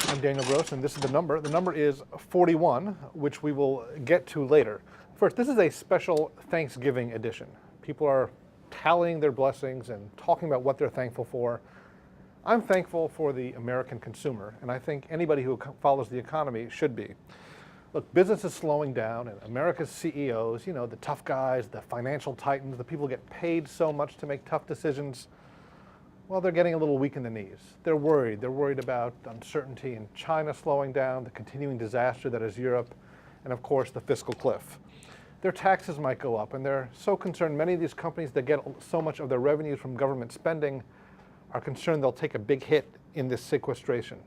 I'm Daniel Gross, and this is the number. The number is 41, which we will get to later. First, this is a special Thanksgiving edition. People are tallying their blessings and talking about what they're thankful for. I'm thankful for the American consumer, and I think anybody who follows the economy should be. Look, business is slowing down, and America's CEOs, you know, the tough guys, the financial titans, the people who get paid so much to make tough decisions, well, they're getting a little weak in the knees. They're worried. They're worried about uncertainty in China slowing down, the continuing disaster that is Europe, and of course, the fiscal cliff. Their taxes might go up, and they're so concerned. Many of these companies that get so much of their revenues from government spending are concerned they'll take a big hit in this sequestration.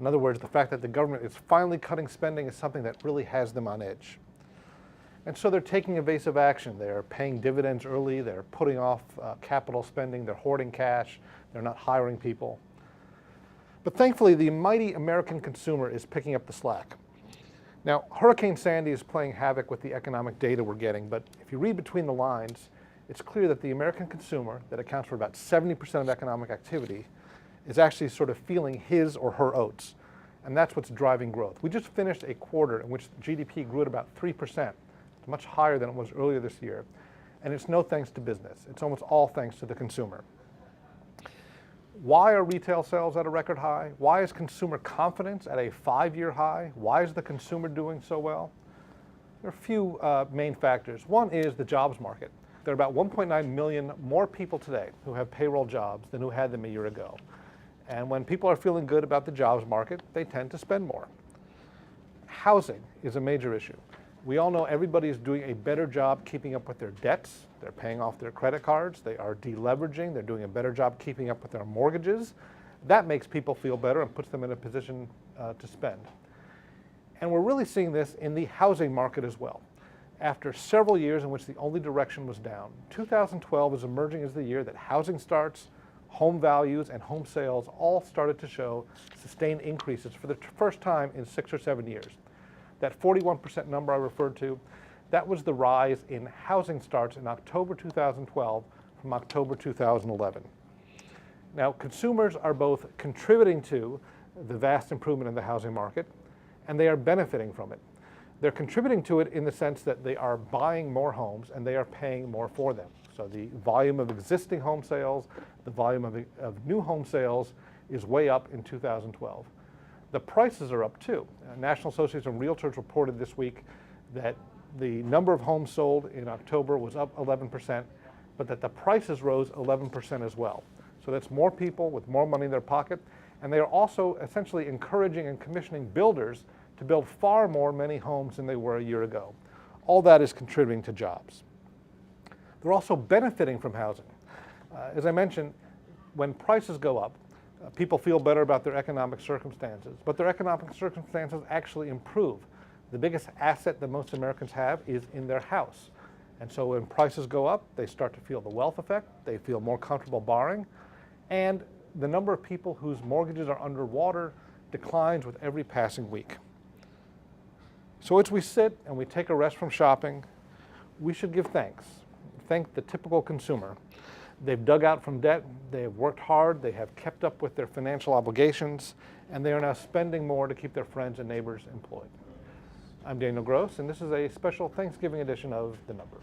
In other words, the fact that the government is finally cutting spending is something that really has them on edge. And so they're taking evasive action. They're paying dividends early. They're putting off capital spending. They're hoarding cash. They're not hiring people. But thankfully, the mighty American consumer is picking up the slack. Now, Hurricane Sandy is playing havoc with the economic data we're getting, but if you read between the lines, it's clear that the American consumer, that accounts for about 70% of economic activity, is actually sort of feeling his or her oats. And that's what's driving growth. We just finished a quarter in which GDP grew at about 3%. It's much higher than it was earlier this year. And it's no thanks to business. It's almost all thanks to the consumer. Why are retail sales at a record high? Why is consumer confidence at a 5-year high? Why is the consumer doing so well? There are a few main factors. One is the jobs market. There are about 1.9 million more people today who have payroll jobs than who had them a year ago. And when people are feeling good about the jobs market, they tend to spend more. Housing is a major issue. We all know everybody is doing a better job keeping up with their debts. They're paying off their credit cards. They are deleveraging. They're doing a better job keeping up with their mortgages. That makes people feel better and puts them in a position to spend. And we're really seeing this in the housing market as well. After several years in which the only direction was down, 2012 is emerging as the year that housing starts, home values, and home sales all started to show sustained increases for the first time in 6 or 7 years. That 41% number I referred to, that was the rise in housing starts in October 2012 from October 2011. Now, consumers are both contributing to the vast improvement in the housing market, and they are benefiting from it. They're contributing to it in the sense that they are buying more homes and they are paying more for them. So the volume of existing home sales, the volume of new home sales is way up in 2012. The prices are up too. National Association of Realtors reported this week that the number of homes sold in October was up 11%, but that the prices rose 11% as well. So that's more people with more money in their pocket, and they are also essentially encouraging and commissioning builders to build far more many homes than they were a year ago. All that is contributing to jobs. They're also benefiting from housing. As I mentioned, when prices go up, people feel better about their economic circumstances, but their economic circumstances actually improve. The biggest asset that most Americans have is in their house. And so when prices go up, they start to feel the wealth effect, they feel more comfortable borrowing, and the number of people whose mortgages are underwater declines with every passing week. So as we sit and we take a rest from shopping, we should give thanks. Thank the typical consumer. They've dug out from debt, they have worked hard, they have kept up with their financial obligations, and they are now spending more to keep their friends and neighbors employed. I'm Daniel Gross, and this is a special Thanksgiving edition of The Number.